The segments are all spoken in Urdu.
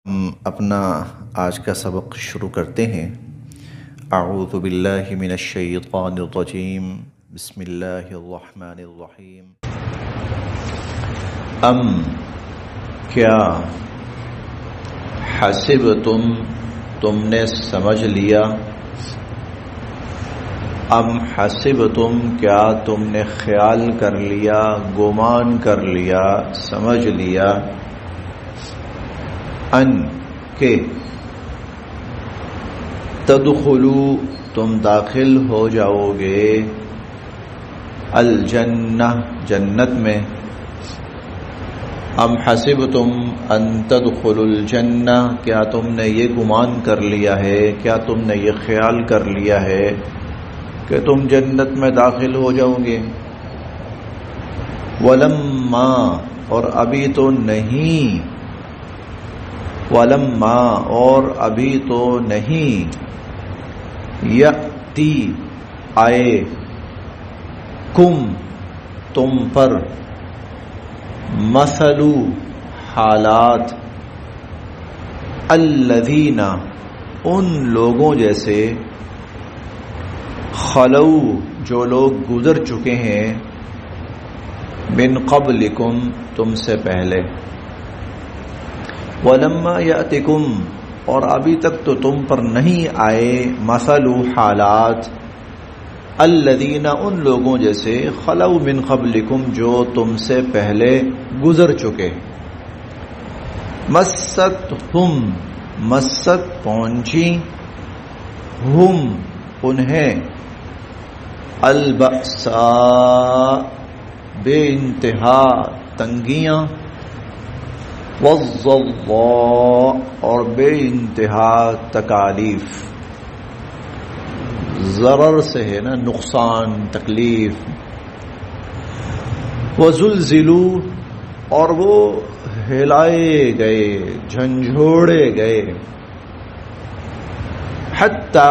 ہم اپنا آج کا سبق شروع کرتے ہیں۔ اعوذ باللہ من الشیطان الرجیم، بسم اللہ الرحمن الرحیم۔ کیا حسبتم تم نے سمجھ لیا، حسبتم کیا تم نے خیال کر لیا، گمان کر لیا، سمجھ لیا، کہ تدخلوا تم داخل ہو جاؤ گے، الجنہ جنت میں، حسبتم ان تدخلوا الجنہ کیا تم نے یہ گمان کر لیا ہے، کیا تم نے یہ خیال کر لیا ہے کہ تم جنت میں داخل ہو جاؤ گے، ولما اور ابھی تو نہیں، ولما اور ابھی تو نہیں، یأتی آئے، کم تم پر، مثلو حالات، الذین ان لوگوں جیسے، خلو جو لوگ گزر چکے ہیں، من قبلکم تم سے پہلے، ولما یأتکم اور ابھی تک تو تم پر نہیں آئے، مثل حالات، الذین ان لوگوں جیسے، خلو من قبلکم جو تم سے پہلے گزر چکے، مستہم مست پہنچی، ہم انہیں، البأساء بے انتہا تنگیاں، والضراء اور بے انتہا تکالیف، ضرر سے ہے نا نقصان تکلیف، وزلزلوا اور وہ ہلائے گئے، جھنجھوڑے گئے، حتی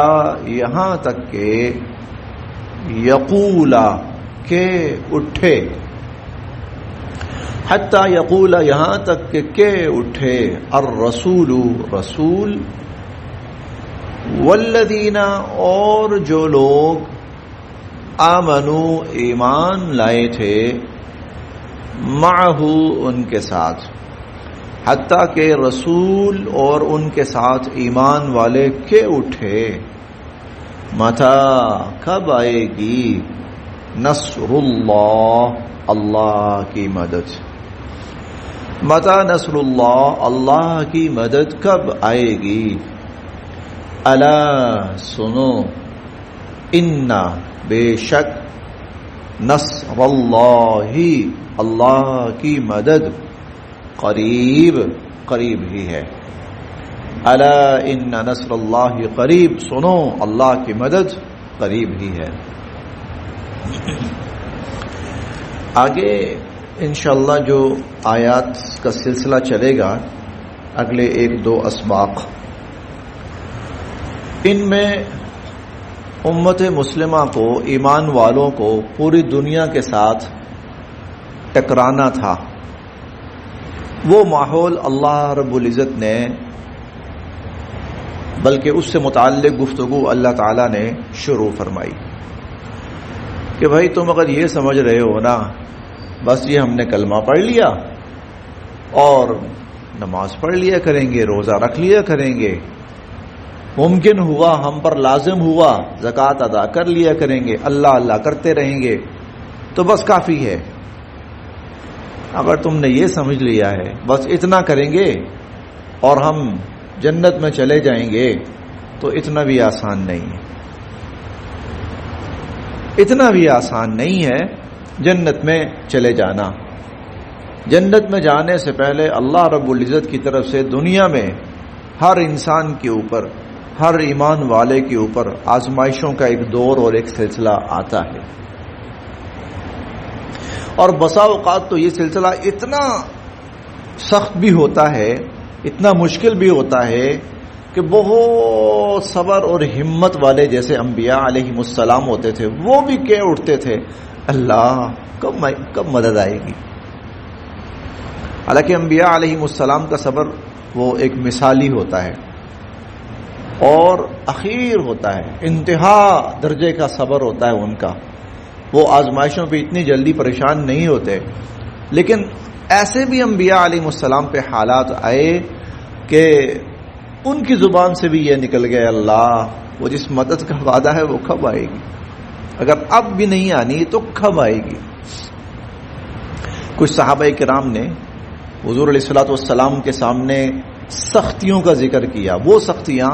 یہاں تک کہ یقولا کہ اٹھے، حتی یقول یہاں تک کہ اٹھے، الرسول رسول، والذین اور جو لوگ، آمنو ایمان لائے تھے، معہ ان کے ساتھ، حتیٰ کہ رسول اور ان کے ساتھ ایمان والے کہ اٹھے، متی کب آئے گی، نصر اللہ اللہ کی مدد، متی نصر اللہ اللہ کی مدد کب آئے گی، الا سنو، ان بے شک، نصر اللہ اللہ کی مدد، قریب قریب ہی ہے، الا ان نصر اللہ قریب، سنو اللہ کی مدد قریب ہی ہے۔ آگے انشاءاللہ جو آیات کا سلسلہ چلے گا، اگلے 1-2 اسباق، ان میں امت مسلمہ کو، ایمان والوں کو پوری دنیا کے ساتھ ٹکرانا تھا، وہ ماحول اللہ رب العزت نے، بلکہ اس سے متعلق گفتگو اللہ تعالیٰ نے شروع فرمائی کہ بھائی تم اگر یہ سمجھ رہے ہو نا بس یہ ہم نے کلمہ پڑھ لیا اور نماز پڑھ لیا کریں گے، روزہ رکھ لیا کریں گے، ممکن ہوا ہم پر لازم ہوا زکوٰۃ ادا کر لیا کریں گے، اللہ اللہ کرتے رہیں گے تو بس کافی ہے، اگر تم نے یہ سمجھ لیا ہے بس اتنا کریں گے اور ہم جنت میں چلے جائیں گے، تو اتنا بھی آسان نہیں ہے، اتنا بھی آسان نہیں ہے جنت میں چلے جانا۔ جنت میں جانے سے پہلے اللہ رب العزت کی طرف سے دنیا میں ہر انسان کے اوپر، ہر ایمان والے کے اوپر آزمائشوں کا ایک دور اور ایک سلسلہ آتا ہے، اور بسا اوقات تو یہ سلسلہ اتنا سخت بھی ہوتا ہے، اتنا مشکل بھی ہوتا ہے کہ بہت صبر اور ہمت والے جیسے انبیاء علیہم السلام ہوتے تھے، وہ بھی کہہ اٹھتے تھے اللہ کب مدد آئے گی۔ حالانکہ انبیاء علیہم السلام کا صبر وہ ایک مثالی ہوتا ہے اور اخیر ہوتا ہے، انتہا درجے کا صبر ہوتا ہے ان کا. وہ آزمائشوں پہ اتنی جلدی پریشان نہیں ہوتے. لیکن ایسے بھی انبیاء علیہ السلام پہ حالات آئے کہ ان کی زبان سے بھی یہ نکل گئے، اللہ وہ جس مدد کا وعدہ ہے وہ کب آئے گی؟ اگر اب بھی نہیں آنی تو کب آئے گی؟ کچھ صحابہ کرام نے حضور علیہ الصلوۃ والسلام کے سامنے سختیوں کا ذکر کیا، وہ سختیاں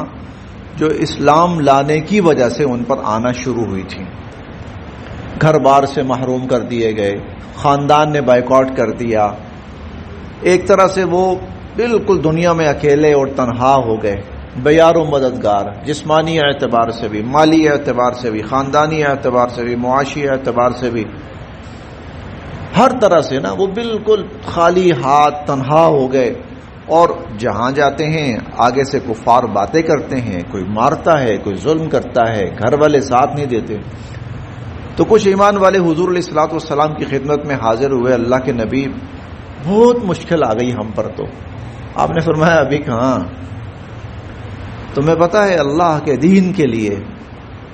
جو اسلام لانے کی وجہ سے ان پر آنا شروع ہوئی تھیں. گھر بار سے محروم کر دیے گئے، خاندان نے بائیکاٹ کر دیا، ایک طرح سے وہ بالکل دنیا میں اکیلے اور تنہا ہو گئے، بیار و مددگار، جسمانی اعتبار سے بھی، مالی اعتبار سے بھی، خاندانی اعتبار سے بھی، معاشی اعتبار سے بھی، ہر طرح سے نا وہ بالکل خالی ہاتھ تنہا ہو گئے. اور جہاں جاتے ہیں آگے سے کفار باتیں کرتے ہیں، کوئی مارتا ہے، کوئی ظلم کرتا ہے، گھر والے ساتھ نہیں دیتے. تو کچھ ایمان والے حضور علیہ الصلوۃ والسلام کی خدمت میں حاضر ہوئے، اللہ کے نبی بہت مشکل آ گئی ہم پر. تو آپ نے فرمایا ابھی کہاں، تمہیں پتہ ہے اللہ کے دین کے لیے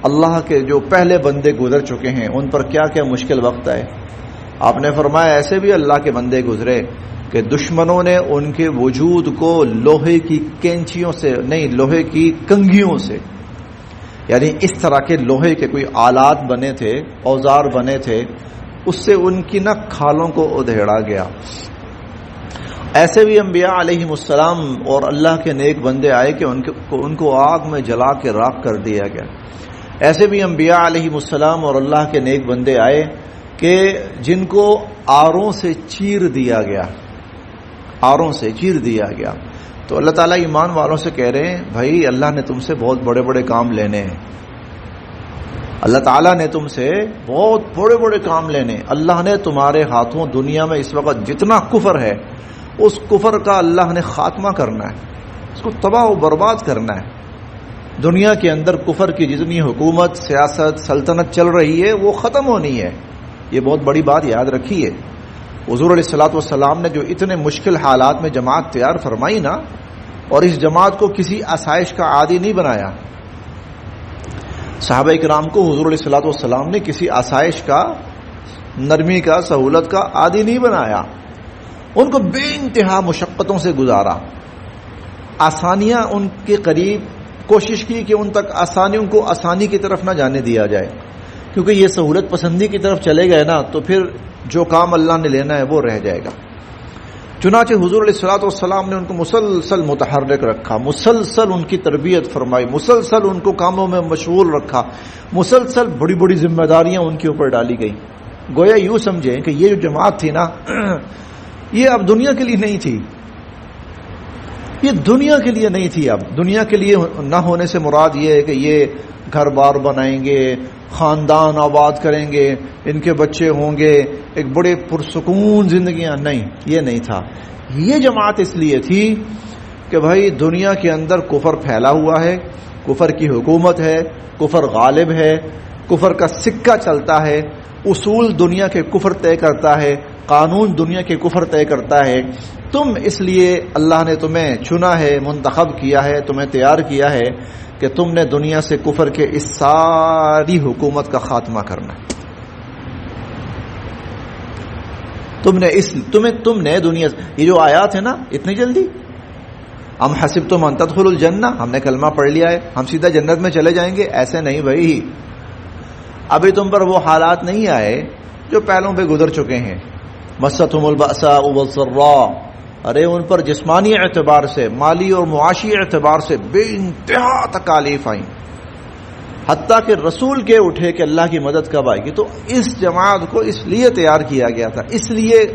اللہ کے جو پہلے بندے گزر چکے ہیں ان پر کیا کیا مشکل وقت آئے. آپ نے فرمایا ایسے بھی اللہ کے بندے گزرے کہ دشمنوں نے ان کے وجود کو لوہے کی کینچیوں سے نہیں، لوہے کی کنگھیوں سے، یعنی اس طرح کے لوہے کے کوئی آلات بنے تھے، اوزار بنے تھے، اس سے ان کی نہ کھالوں کو ادھیڑا گیا. ایسے بھی انبیاء علیہم السلام اور اللہ کے نیک بندے آئے کہ ان کو آگ میں جلا کے راکھ کر دیا گیا. ایسے بھی انبیاء علیہم السلام اور اللہ کے نیک بندے آئے کہ جن کو آروں سے چیر دیا گیا، آروں سے چیر دیا گیا. تو اللہ تعالیٰ ایمان والوں سے کہہ رہے ہیں بھائی اللہ نے تم سے بہت بڑے بڑے کام لینے ہیں، اللہ تعالیٰ نے تم سے بہت بڑے بڑے کام لینے. اللہ نے تمہارے ہاتھوں دنیا میں اس وقت جتنا کفر ہے اس کفر کا اللہ نے خاتمہ کرنا ہے، اس کو تباہ و برباد کرنا ہے. دنیا کے اندر کفر کی جتنی حکومت، سیاست، سلطنت چل رہی ہے وہ ختم ہونی ہے. یہ بہت بڑی بات یاد رکھیے. حضور علیہ الصلوۃ والسلام نے جو اتنے مشکل حالات میں جماعت تیار فرمائی نا، اور اس جماعت کو کسی آسائش کا عادی نہیں بنایا. صحابہ کرام کو حضور علیہ الصلوۃ والسلام نے کسی آسائش کا، نرمی کا، سہولت کا عادی نہیں بنایا. ان کو بے انتہا مشقتوں سے گزارا، آسانیاں ان کے قریب، کوشش کی کہ ان تک آسانیوں کو آسانی کی طرف نہ جانے دیا جائے، کیونکہ یہ سہولت پسندی کی طرف چلے گئے نا تو پھر جو کام اللہ نے لینا ہے وہ رہ جائے گا. چنانچہ حضور علیہ الصلوۃ والسلام نے ان کو مسلسل متحرک رکھا، مسلسل ان کی تربیت فرمائی، مسلسل ان کو کاموں میں مشغول رکھا، مسلسل بڑی بڑی ذمہ داریاں ان کے اوپر ڈالی گئیں. گویا یوں سمجھیں کہ یہ جو جماعت تھی نا یہ اب دنیا کے لیے نہیں تھی، یہ دنیا کے لیے نہیں تھی. اب دنیا کے لیے نہ ہونے سے مراد یہ ہے کہ یہ گھر بار بنائیں گے، خاندان آباد کریں گے، ان کے بچے ہوں گے، ایک بڑے پرسکون زندگیاں، نہیں، یہ نہیں تھا. یہ جماعت اس لیے تھی کہ بھائی دنیا کے اندر کفر پھیلا ہوا ہے، کفر کی حکومت ہے، کفر غالب ہے، کفر کا سکہ چلتا ہے، اصول دنیا کے کفر طے کرتا ہے، قانون دنیا کے کفر طے کرتا ہے. تم اس لیے اللہ نے تمہیں چنا ہے، منتخب کیا ہے، تمہیں تیار کیا ہے کہ تم نے دنیا سے کفر کے اس ساری حکومت کا خاتمہ کرنا ہے. تم نے دنیا، یہ جو آیات ہے نا اتنی جلدی، ام حسبتم ان تدخلوا الجنہ، ہم نے کلمہ پڑھ لیا ہے ہم سیدھا جنت میں چلے جائیں گے، ایسے نہیں بھائی. ابھی تم پر وہ حالات نہیں آئے جو پہلوں پہ گزر چکے ہیں. مستهم البأساء والضراء، ارے ان پر جسمانی اعتبار سے، مالی اور معاشی اعتبار سے بے انتہا تکالیف آئیں، حتیٰ کہ رسول کے اٹھے کہ اللہ کی مدد کب آئے گی. تو اس جماعت کو اس لیے تیار کیا گیا تھا. اس لیے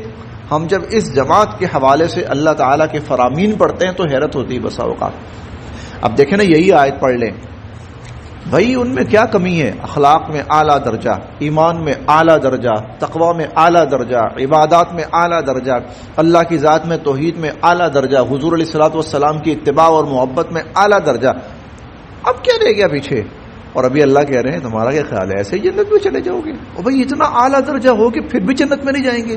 ہم جب اس جماعت کے حوالے سے اللہ تعالیٰ کے فرامین پڑھتے ہیں تو حیرت ہوتی ہے بسا اوقات. اب دیکھیں نا یہی آیت پڑھ لیں، بھائی ان میں کیا کمی ہے؟ اخلاق میں اعلیٰ درجہ، ایمان میں اعلیٰ درجہ، تقوی میں اعلیٰ درجہ، عبادات میں اعلیٰ درجہ، اللہ کی ذات میں توحید میں اعلیٰ درجہ، حضور علیہ الصلوۃ والسلام کی اتباع اور محبت میں اعلیٰ درجہ. اب کیا رہ گیا پیچھے؟ اور ابھی اللہ کہہ رہے ہیں تمہارا کیا خیال ہے ایسے ہی جنت میں چلے جاؤ گے؟ اور بھائی اتنا اعلیٰ درجہ ہو کہ پھر بھی جنت میں نہیں جائیں گے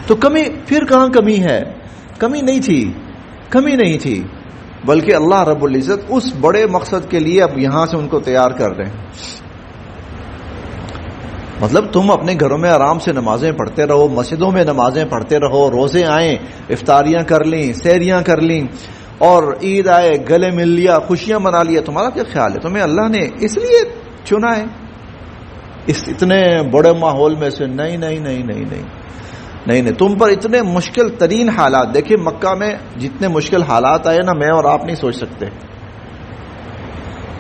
تو کمی پھر کہاں کمی ہے؟ کمی نہیں تھی، بلکہ اللہ رب العزت اس بڑے مقصد کے لیے اب یہاں سے ان کو تیار کر رہے ہیں۔ مطلب تم اپنے گھروں میں آرام سے نمازیں پڑھتے رہو، مسجدوں میں نمازیں پڑھتے رہو، روزے آئیں، افطاریاں کر لیں، سحریاں کر لیں، اور عید آئے گلے مل لیا، خوشیاں منا لیا۔ تمہارا کیا خیال ہے تمہیں اللہ نے اس لیے چنا ہے اس اتنے بڑے ماحول میں سے؟ نہیں نہیں نہیں نہیں نہیں نہیں نہیں، تم پر اتنے مشکل ترین حالات، دیکھیں مکہ میں جتنے مشکل حالات آئے نا، میں اور آپ نہیں سوچ سکتے،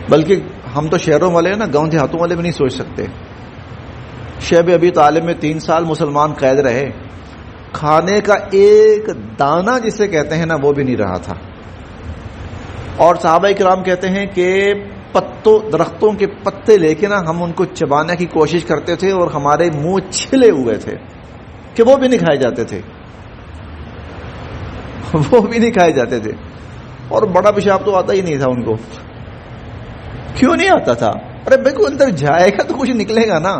بلکہ ہم تو شہروں والے ہیں نا، گاؤں دیہاتوں والے بھی نہیں سوچ سکتے۔ شیب ابی طالب میں 3 سال مسلمان قید رہے، کھانے کا ایک دانہ جسے کہتے ہیں نا وہ بھی نہیں رہا تھا، اور صحابہ کرام کہتے ہیں کہ درختوں کے پتے لے کے نا ہم ان کو چبانے کی کوشش کرتے تھے اور ہمارے منہ چھلے ہوئے تھے کہ وہ بھی نہیں کھائے جاتے تھے، وہ بھی نہیں کھائے جاتے تھے۔ اور بڑا پیشاب تو آتا ہی نہیں تھا ان کو۔ کیوں نہیں آتا تھا؟ ارے بھائی کو اندر جائے گا تو کچھ نکلے گا نا،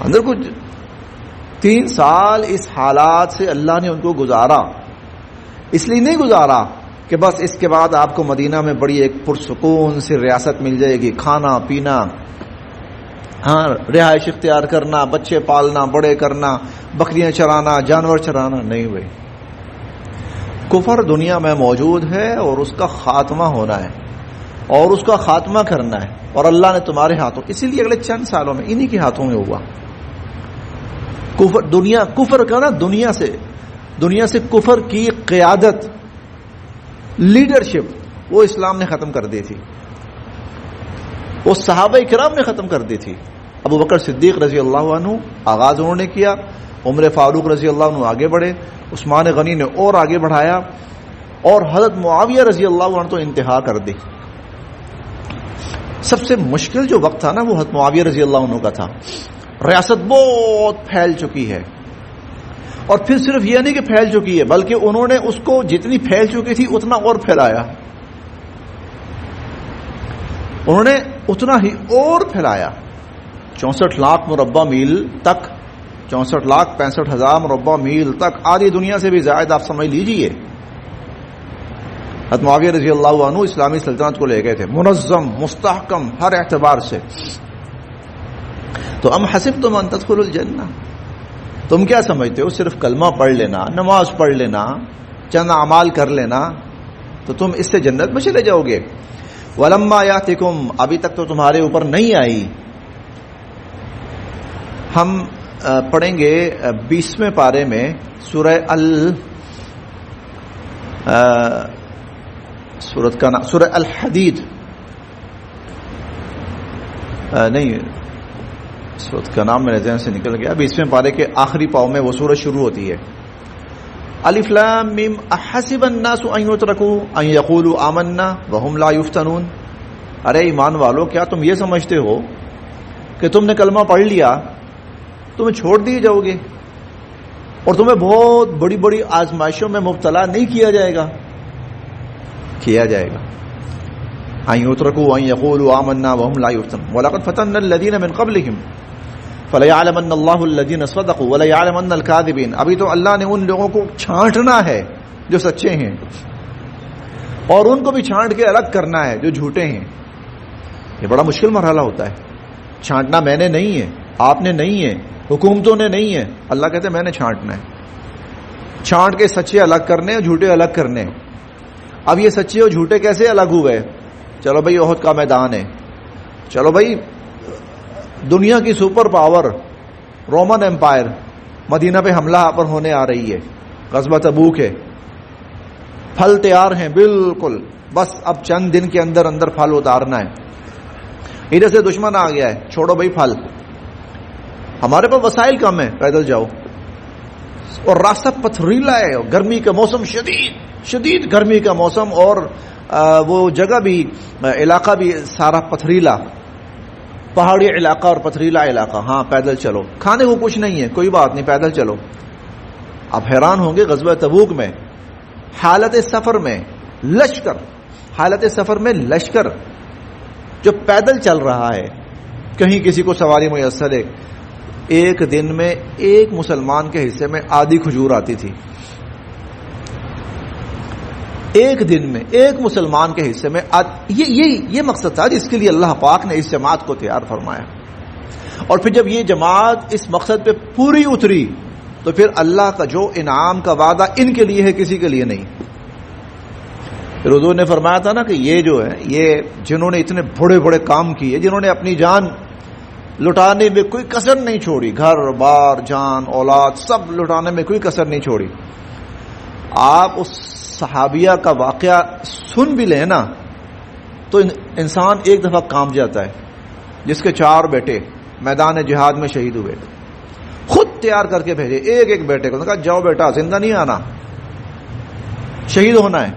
اندر کچھ۔ 3 سال اس حالات سے اللہ نے ان کو گزارا، اس لیے نہیں گزارا کہ بس اس کے بعد آپ کو مدینہ میں بڑی ایک پرسکون سی ریاست مل جائے گی، کھانا پینا، ہاں رہائش اختیار کرنا، بچے پالنا، بڑے کرنا، بکریاں چرانا، جانور چرانا۔ نہیں بھائی، کفر دنیا میں موجود ہے اور اس کا خاتمہ ہونا ہے اور اس کا خاتمہ کرنا ہے، اور اللہ نے تمہارے ہاتھوں، اسی لیے اگلے چند سالوں میں انہی کے ہاتھوں میں ہوا کفر کا نا، دنیا سے کفر کی قیادت، لیڈرشپ وہ اسلام نے ختم کر دی تھی، وہ صحابہ کرام نے ختم کر دی تھی۔ ابو بکر صدیق رضی اللہ عنہ آغاز انہوں نے کیا، عمر فاروق رضی اللہ عنہ آگے بڑھے، عثمان غنی نے اور آگے بڑھایا، اور حضرت معاویہ رضی اللہ عنہ تو انتہا کر دی۔ سب سے مشکل جو وقت تھا نا وہ حضرت معاویہ رضی اللہ عنہ کا تھا، ریاست بہت پھیل چکی ہے، اور پھر صرف یہ نہیں کہ پھیل چکی ہے بلکہ انہوں نے اس کو جتنی پھیل چکی تھی اتنا اور پھیلایا، انہوں نے اتنا ہی اور پھیلایا، 64 لاکھ مربع میل تک، 64 لاکھ 65 ہزار مربع میل تک، آدھی دنیا سے بھی زائد آپ سمجھ لیجئے۔ حضرت معاویہ رضی اللہ عنہ اسلامی سلطنت کو لے گئے تھے، منظم، مستحکم ہر اعتبار سے۔ تو ام حسبتم ان تدخلوا الجنہ، تم کیا سمجھتے ہو صرف کلمہ پڑھ لینا، نماز پڑھ لینا، چند اعمال کر لینا تو تم اس سے جنت میں چلے جاؤ گے؟ ولما یاتکم، ابھی تک تو تمہارے اوپر نہیں آئی۔ ہم پڑھیں گے 20ویں پارے میں سورہ سورت کا نام سورہ الحدید، نہیں سورت کا نام میرے ذہن سے نکل گیا، 20ویں پارے کے آخری پاؤں میں وہ سورت شروع ہوتی ہے، الف لام میم احسب الناس ان یترکوا ان یقولوا آمنا وهم لا یفتنون۔ ارے ایمان والو، کیا تم یہ سمجھتے ہو کہ تم نے کلمہ پڑھ لیا تمہیں چھوڑ دیے جاؤ گے اور تمہیں بہت بڑی بڑی آزمائشوں میں مبتلا نہیں کیا جائے گا؟ کیا جائے گا۔ ان یترکوا ان یقولوا آمنا وهم لا یفتنون ولقد فتنا الذین من قبلهم فَلَيَعْلَمَنَّ اللَّهُ الَّذِينَ صَدَقُوا وَلَيَعْلَمَنَّ الْكَاذِبِينَ۔ ابھی تو اللہ نے ان لوگوں کو چھانٹنا ہے جو سچے ہیں، اور ان کو بھی چھانٹ کے الگ کرنا ہے جو جھوٹے ہیں۔ یہ بڑا مشکل مرحلہ ہوتا ہے، چھانٹنا میں نے نہیں ہے، آپ نے نہیں ہے، حکومتوں نے نہیں ہے، اللہ کہتے ہیں میں نے چھانٹنا ہے، چھانٹ کے سچے الگ کرنے اور جھوٹے الگ کرنے۔ اب یہ سچے اور جھوٹے کیسے الگ ہوئے؟ چلو بھائی احد کا میدان ہے، چلو بھائی دنیا کی سپر پاور رومن امپائر مدینہ پہ حملہ پر ہونے آ رہی ہے، غزوہ تبوک ہے، پھل تیار ہیں بالکل، بس اب چند دن کے اندر اندر پھل اتارنا ہے۔ ادھر سے دشمن آ گیا ہے، چھوڑو بھائی پھل، ہمارے پاس وسائل کم ہیں، پیدل جاؤ، اور راستہ پتھریلا ہے، گرمی کا موسم، شدید گرمی کا موسم، اور وہ جگہ بھی، علاقہ بھی سارا پتھریلا، پہاڑی علاقہ اور پتھریلا علاقہ۔ ہاں پیدل چلو، کھانے کو کچھ نہیں ہے، کوئی بات نہیں، پیدل چلو۔ آپ حیران ہوں گے غزوہ تبوک میں حالت سفر میں لشکر جو پیدل چل رہا ہے، کہیں کسی کو سواری میسر ہے، ایک دن میں ایک مسلمان کے حصے میں آدھی کھجور آتی تھی، ایک دن میں ایک مسلمان کے حصے میں یہ مقصد تھا جس کے لیے اللہ پاک نے اس جماعت کو تیار فرمایا. اور پھر جب یہ جماعت اس مقصد پہ پوری اتری تو پھر اللہ کا جو انعام کا وعدہ ان کے لیے ہے کسی کے لیے نہیں. پھر حضور نے فرمایا تھا نا کہ یہ جو ہے یہ جنہوں نے اتنے بڑے بڑے کام کیے، جنہوں نے اپنی جان لٹانے میں کوئی کسر نہیں چھوڑی، گھر بار جان اولاد سب لٹانے میں کوئی کسر نہیں چھوڑی. آپ اس صحابیہ کا واقعہ سن بھی لیں نا تو انسان ایک دفعہ کانپ جاتا ہے. جس کے 4 بیٹے میدان جہاد میں شہید ہوئے، خود تیار کر کے بھیجے ایک ایک بیٹے کو، کہا جاؤ بیٹا زندہ نہیں آنا، شہید ہونا ہے.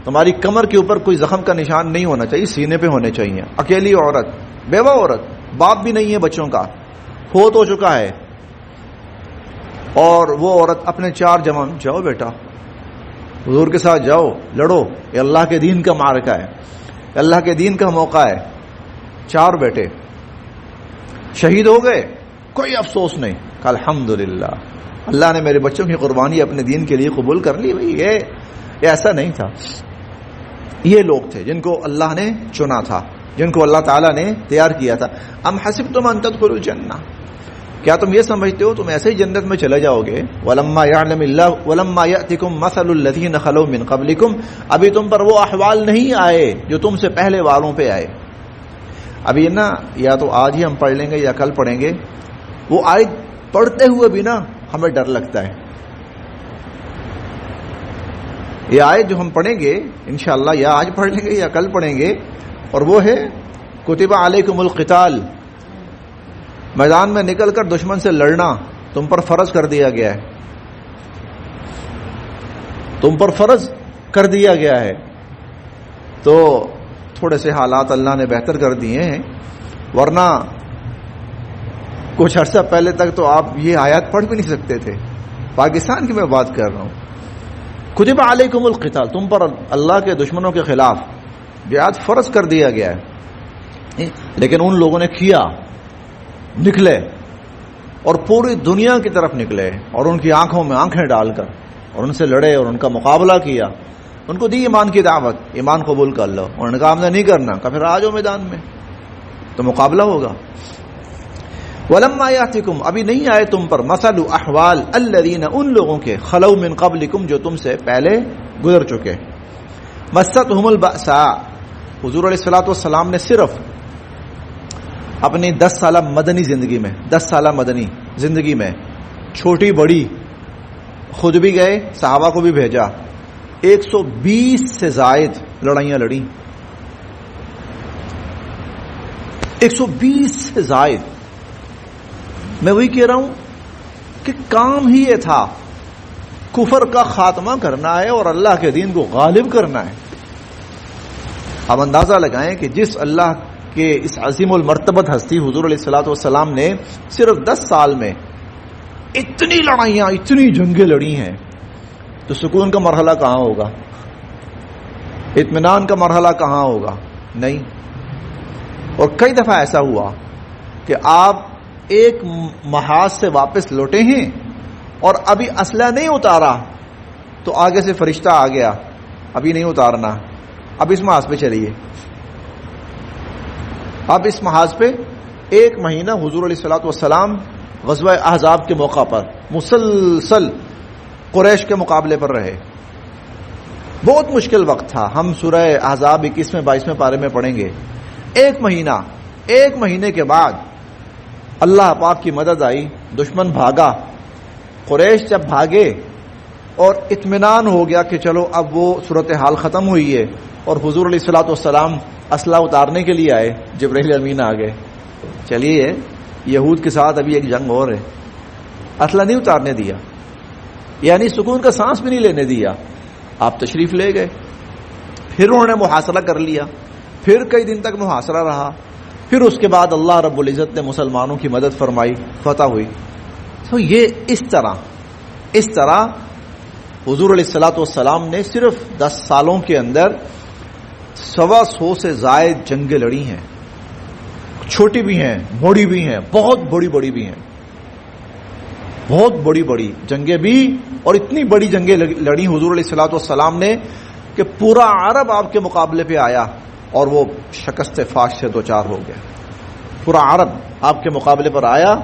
تمہاری کمر کے اوپر کوئی زخم کا نشان نہیں ہونا چاہیے، سینے پہ ہونے چاہیے. اکیلی عورت، بیوہ عورت، باپ بھی نہیں ہے بچوں کا، فوت ہو چکا ہے، اور وہ عورت اپنے 4 جوان، جاؤ بیٹا حضور کے ساتھ جاؤ، لڑو، یہ اللہ کے دین کا معرکہ ہے، اللہ کے دین کا موقع ہے. 4 بیٹے شہید ہو گئے، کوئی افسوس نہیں، کہ الحمدللہ اللہ نے میرے بچوں کی قربانی اپنے دین کے لیے قبول کر لی. بھائی یہ ایسا نہیں تھا، یہ لوگ تھے جن کو اللہ نے چنا تھا، جن کو اللہ تعالیٰ نے تیار کیا تھا. ام حسبتم ان تدخلوا الجنہ، کیا تم یہ سمجھتے ہو تم ایسے ہی جنت میں چلے جاؤ گے؟ ولما يعلم اللہ ولما يأتكم مثل الذين خلوا من قبلكم، ابھی تم پر وہ احوال نہیں آئے جو تم سے پہلے والوں پہ آئے. ابھی نا یا تو آج ہی ہم پڑھ لیں گے یا کل پڑھیں گے، وہ آیت پڑھتے ہوئے بھی نا ہمیں ڈر لگتا ہے. یہ آیت جو ہم پڑھیں گے انشاءاللہ یا آج پڑھ لیں گے یا کل پڑھیں گے، اور وہ ہے کتب علیکم القتال، میدان میں نکل کر دشمن سے لڑنا تم پر فرض کر دیا گیا ہے، تم پر فرض کر دیا گیا ہے. تو تھوڑے سے حالات اللہ نے بہتر کر دیے ہیں، ورنہ کچھ عرصہ پہلے تک تو آپ یہ آیات پڑھ بھی نہیں سکتے تھے. پاکستان کی میں بات کر رہا ہوں. کتب علیکم القتال، تم پر اللہ کے دشمنوں کے خلاف جہاد فرض کر دیا گیا ہے. لیکن ان لوگوں نے کیا، نکلے اور پوری دنیا کی طرف نکلے اور ان کی آنکھوں میں آنکھیں ڈال کر اور ان سے لڑے اور ان کا مقابلہ کیا. ان کو دی ایمان کی دعوت، ایمان قبول کر لو، اور ان کا کام نہیں کرنا، کہ پھر آ جاؤ میدان میں تو مقابلہ ہوگا. ولما یاتکم، ابھی نہیں آئے تم پر، مثل احوال الذین، ان لوگوں کے، خلو من قبلکم، جو تم سے پہلے گزر چکے. مستهم البأساء، حضور علیہ الصلوۃ والسلام نے صرف اپنی 10 سالہ مدنی زندگی میں، 10 سالہ مدنی زندگی میں چھوٹی بڑی خود بھی گئے، صحابہ کو بھی بھیجا، 120 سے زائد لڑائیاں لڑی، 120 سے زائد. میں وہی کہہ رہا ہوں کہ کام ہی یہ تھا، کفر کا خاتمہ کرنا ہے اور اللہ کے دین کو غالب کرنا ہے. اب اندازہ لگائیں کہ جس اللہ کہ اس عظیم المرتبت ہستی حضور علیہ الصلوۃ والسلام نے صرف 10 سال میں اتنی لڑائیاں، اتنی جنگیں لڑی ہیں، تو سکون کا مرحلہ کہاں ہوگا؟ اطمینان کا مرحلہ کہاں ہوگا؟ نہیں. اور کئی دفعہ ایسا ہوا کہ آپ ایک محاذ سے واپس لوٹے ہیں اور ابھی اسلحہ نہیں اتارا تو آگے سے فرشتہ آ گیا، ابھی نہیں اتارنا، اب اس محاذ پہ چلیے. اب اس محاذ پہ 1 مہینہ حضور علیہ الصلوۃ والسلام غزوہ احزاب کے موقع پر مسلسل قریش کے مقابلے پر رہے. بہت مشکل وقت تھا. ہم سورہ احزاب 21 22 پارے میں پڑھیں گے. 1 مہینے کے بعد اللہ پاک کی مدد آئی، دشمن بھاگا. قریش جب بھاگے اور اطمینان ہو گیا کہ چلو اب وہ صورتحال ختم ہوئی ہے، اور حضور علیہ الصلوۃ والسلام اسلحہ اتارنے کے لیے آئے، جبرائیل امین آ گئے، چلیے یہود کے ساتھ ابھی ایک جنگ اور ہے. اسلحہ نہیں اتارنے دیا، یعنی سکون کا سانس بھی نہیں لینے دیا. آپ تشریف لے گئے، پھر انہوں نے محاصرہ کر لیا، پھر کئی دن تک محاصرہ رہا، پھر اس کے بعد اللہ رب العزت نے مسلمانوں کی مدد فرمائی، فتح ہوئی. تو یہ اس طرح حضور علیہ الصلوۃ والسلام نے صرف 10 سالوں کے اندر 125 سے زائد جنگیں لڑی ہیں، چھوٹی بھی ہیں، بڑی بھی ہیں، بہت بڑی بڑی بھی ہیں، بہت بڑی بڑی جنگیں بھی. اور اتنی بڑی جنگیں لڑی حضور علیہ الصلوۃ والسلام نے کہ پورا عرب آپ کے مقابلے پہ آیا اور وہ شکست فاش سے دوچار ہو گیا. پورا عرب آپ کے مقابلے پر آیا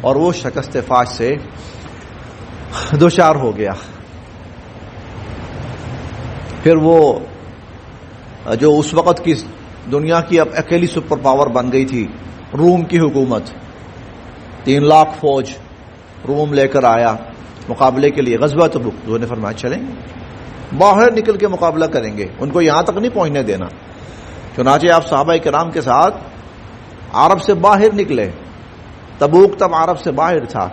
اور وہ شکست فاش سے دوچار ہو گیا. پھر وہ جو اس وقت کی دنیا کی اب اکیلی سپر پاور بن گئی تھی، روم کی حکومت، 3 لاکھ فوج روم لے کر آیا مقابلے کے لیے غزوہ تبوک. انہوں نے فرمایا چلیں باہر نکل کے مقابلہ کریں گے، ان کو یہاں تک نہیں پہنچنے دینا. چنانچہ آپ صحابہ کرام کے ساتھ عرب سے باہر نکلے. تبوک تب عرب سے باہر تھا.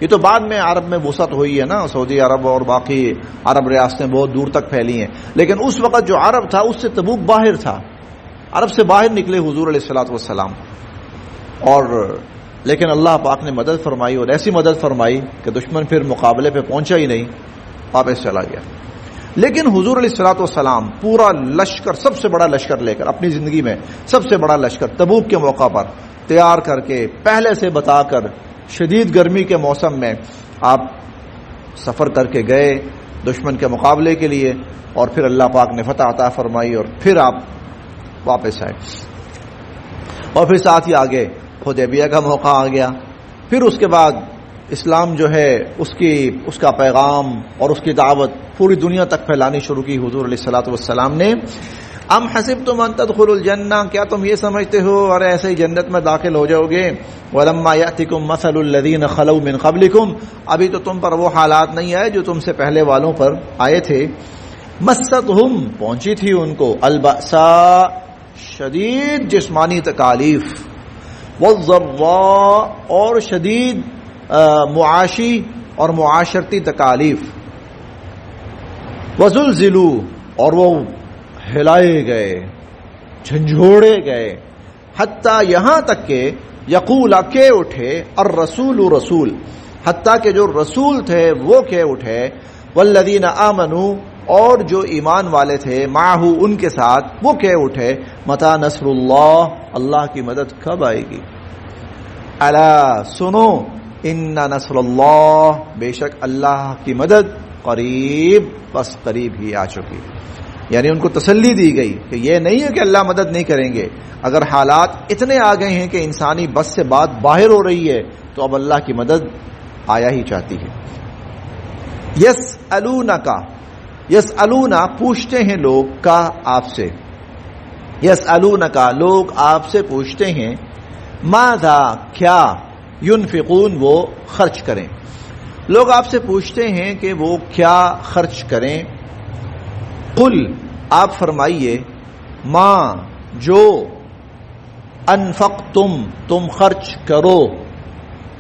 یہ تو بعد میں عرب میں وسعت ہوئی ہے نا، سعودی عرب اور باقی عرب ریاستیں بہت دور تک پھیلی ہیں، لیکن اس وقت جو عرب تھا اس سے تبوک باہر تھا. عرب سے باہر نکلے حضور علیہ الصلوۃ والسلام، اور لیکن اللہ پاک نے مدد فرمائی، اور ایسی مدد فرمائی کہ دشمن پھر مقابلے پہ پہنچا ہی نہیں، واپس چلا گیا. لیکن حضور علیہ الصلوۃ والسلام پورا لشکر، سب سے بڑا لشکر لے کر، اپنی زندگی میں سب سے بڑا لشکر تبوک کے موقع پر تیار کر کے، پہلے سے بتا کر، شدید گرمی کے موسم میں آپ سفر کر کے گئے دشمن کے مقابلے کے لیے، اور پھر اللہ پاک نے فتح عطا فرمائی اور پھر آپ واپس آئے. اور پھر ساتھ ہی آگے حدیبیہ کا موقع آ گیا. پھر اس کے بعد اسلام جو ہے اس کا پیغام اور اس کی دعوت پوری دنیا تک پھیلانی شروع کی حضور علیہ الصلوۃ والسلام نے. ام حسبتم ان تدخلوا الجنہ، کیا تم یہ سمجھتے ہو اور ایسے ہی جنت میں داخل ہو جاؤ گے؟ ولما یاتکم مثل الذین خلوا من قبلکم، ابھی تو تم پر وہ حالات نہیں آئے جو تم سے پہلے والوں پر آئے تھے. مستہم، پہنچی تھی ان کو، البأساء، شدید جسمانی تکالیف، والضراء، اور شدید معاشی اور معاشرتی تکالیف، وزلزلوا، اور وہ ہلائے گئے، جھنجھوڑے گئے، حتیٰ یہاں تک کہ یقول، کہ اٹھے، الرسول، رسول، حتیٰ کہ جو رسول تھے وہ کہ اٹھے، والذین آمنوا، اور جو ایمان والے تھے، معہ، ان کے ساتھ، وہ کہ اٹھے، متی نصر اللہ، اللہ کی مدد کب آئے گی؟ الا، سنو، ان نصر اللہ، بے شک اللہ کی مدد، قریب، بس قریب ہی آ چکی. یعنی ان کو تسلی دی گئی کہ یہ نہیں ہے کہ اللہ مدد نہیں کریں گے، اگر حالات اتنے آ گئے ہیں کہ انسانی بس سے بات باہر ہو رہی ہے تو اب اللہ کی مدد آیا ہی چاہتی ہے. یسألونک، یسألون، پوچھتے ہیں لوگ، کا آپ سے، یسألونک، لوگ آپ سے پوچھتے ہیں، ماذا، کیا، ينفقون، وہ خرچ کریں. لوگ آپ سے پوچھتے ہیں کہ وہ کیا خرچ کریں. قل، آپ فرمائیے، ما، جو، انفقتم، تم خرچ کرو،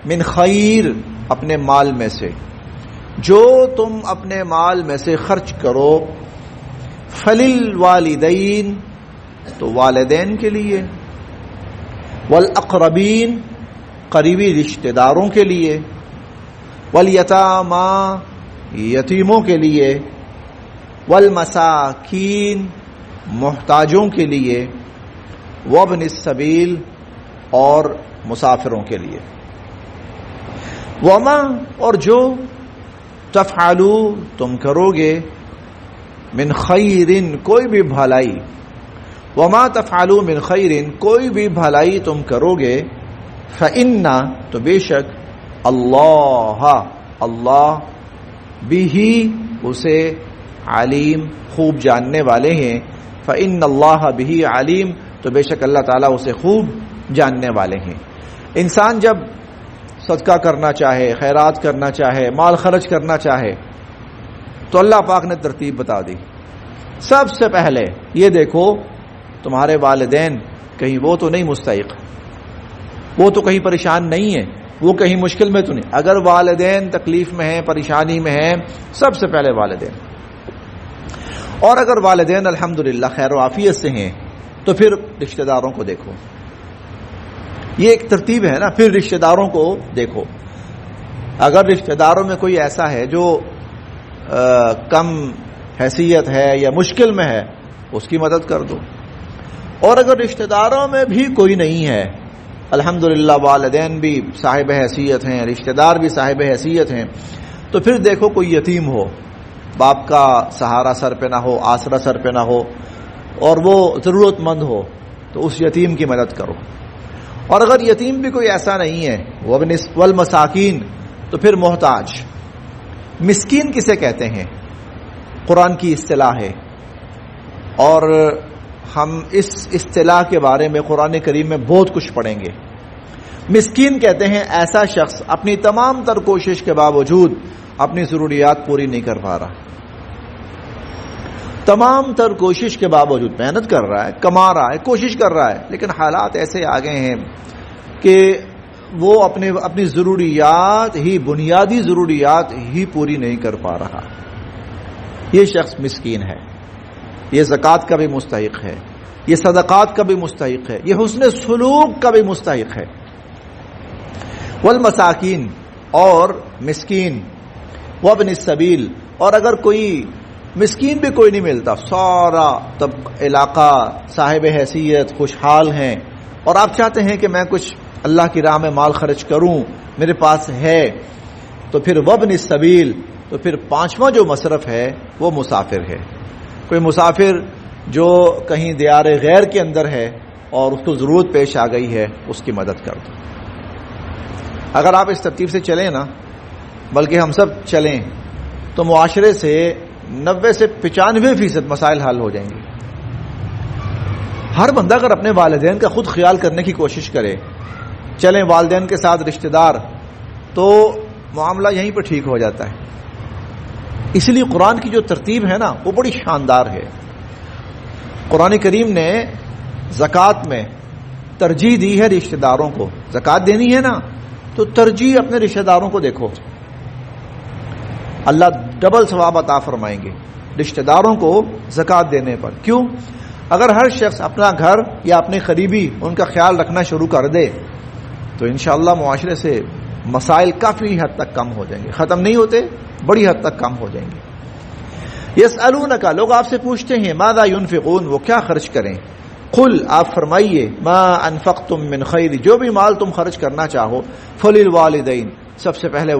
من خیر، اپنے مال میں سے، جو تم اپنے مال میں سے خرچ کرو، فللوالدین، تو والدین کے لیے، والاقربین، قریبی رشتہ داروں کے لیے، والیتاما، یتیموں کے لیے، والمساکین، محتاجوں کے لیے، وابن السبیل، اور مسافروں کے لیے. وما، اور جو، تفعلوا، تم کرو گے، من خیرن، کوئی بھی بھلائی، وما تفعلوا من خیرن، کوئی بھی بھلائی تم کرو گے، فإن، تو بے شک، اللہ بھی اسے علیم، خوب جاننے والے ہیں. فإن اللہ بھی علیم، تو بے شک اللہ تعالیٰ اسے خوب جاننے والے ہیں. انسان جب صدقہ کرنا چاہے، خیرات کرنا چاہے، مال خرچ کرنا چاہے تو اللہ پاک نے ترتیب بتا دی. سب سے پہلے یہ دیکھو تمہارے والدین کہیں وہ تو نہیں مستحق، وہ تو کہیں پریشان نہیں ہے، وہ کہیں مشکل میں تو نہیں. اگر والدین تکلیف میں ہیں، پریشانی میں ہیں، سب سے پہلے والدین. اور اگر والدین الحمدللہ خیر و عافیت سے ہیں تو پھر رشتہ داروں کو دیکھو. یہ ایک ترتیب ہے نا. پھر رشتہ داروں کو دیکھو. اگر رشتہ داروں میں کوئی ایسا ہے جو کم حیثیت ہے یا مشکل میں ہے، اس کی مدد کر دو. اور اگر رشتہ داروں میں بھی کوئی نہیں ہے، الحمدللہ والدین بھی صاحب حیثیت ہیں، رشتہ دار بھی صاحب حیثیت ہیں، تو پھر دیکھو کوئی یتیم ہو باپ کا سہارا سر پہ نہ ہو، آسرا سر پہ نہ ہو، اور وہ ضرورت مند ہو تو اس یتیم کی مدد کرو. اور اگر یتیم بھی کوئی ایسا نہیں ہے، والمساکین، تو پھر محتاج. مسکین کسے کہتے ہیں؟ قرآن کی اصطلاح ہے، اور ہم اس اصطلاح کے بارے میں قرآن کریم میں بہت کچھ پڑھیں گے. مسکین کہتے ہیں ایسا شخص اپنی تمام تر کوشش کے باوجود اپنی ضروریات پوری نہیں کر پا رہا. تمام تر کوشش کے باوجود محنت کر رہا ہے، کما رہا ہے، کوشش کر رہا ہے، لیکن حالات ایسے آ گئے ہیں کہ وہ اپنی ضروریات ہی، بنیادی ضروریات ہی پوری نہیں کر پا رہا. یہ شخص مسکین ہے. یہ زکوٰۃ کا بھی مستحق ہے، یہ صدقات کا بھی مستحق ہے، یہ حسن سلوک کا بھی مستحق ہے. والمساکین، اور مسکین، وابن السبیل، اور اگر کوئی مسکین بھی کوئی نہیں ملتا، سارا علاقہ صاحب حیثیت خوشحال ہیں، اور آپ چاہتے ہیں کہ میں کچھ اللہ کی راہ میں مال خرچ کروں، میرے پاس ہے، تو پھر وابن السبیل، تو پھر پانچواں جو مصرف ہے وہ مسافر ہے. کوئی مسافر جو کہیں دیار غیر کے اندر ہے اور اس کو ضرورت پیش آ گئی ہے، اس کی مدد کر دو. اگر آپ اس ترتیب سے چلیں نا، بلکہ ہم سب چلیں، تو معاشرے سے 90 سے 95% مسائل حل ہو جائیں گے. ہر بندہ اگر اپنے والدین کا خود خیال کرنے کی کوشش کرے، چلیں والدین کے ساتھ رشتہ دار، تو معاملہ یہیں پہ ٹھیک ہو جاتا ہے. اس لیے قرآن کی جو ترتیب ہے نا وہ بڑی شاندار ہے. قرآن کریم نے زکوٰۃ میں ترجیح دی ہے رشتہ داروں کو. زکوٰۃ دینی ہے نا تو ترجیح اپنے رشتہ داروں کو دیکھو، اللہ ڈبل ثواب عطا فرمائیں گے رشتہ داروں کو زکوٰۃ دینے پر. کیوں؟ اگر ہر شخص اپنا گھر یا اپنے قریبی ان کا خیال رکھنا شروع کر دے تو انشاءاللہ معاشرے سے مسائل کافی حد تک کم ہو جائیں گے. ختم نہیں ہوتے، بڑی حد تک کم ہو جائیں گے. یسألونک، لوگ آپ سے پوچھتے ہیں ماذا ينفقون، وہ کیا خرچ کریں. قل، آپ فرمائیے ما انفقتم من خیر، جو بھی مال تم خرچ کرنا چاہو، فللوالدین، سب سے پہلے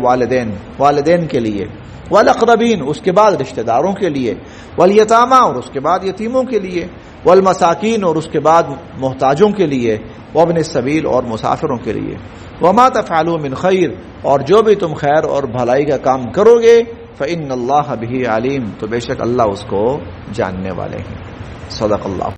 والدین کے لیے، والاقربین، اس کے بعد رشتہ داروں کے لیے، والیتاما، اور اس کے بعد یتیموں کے لیے، والمساکین، اور اس کے بعد محتاجوں کے لیے، وابن السبیل، اور مسافروں کے لیے. وما تفعلوا من خیر، اور جو بھی تم خیر اور بھلائی کا کام کرو گے، فإن اللہ بہ علیم، تو بے شک اللہ اس کو جاننے والے ہیں. صدق اللہ.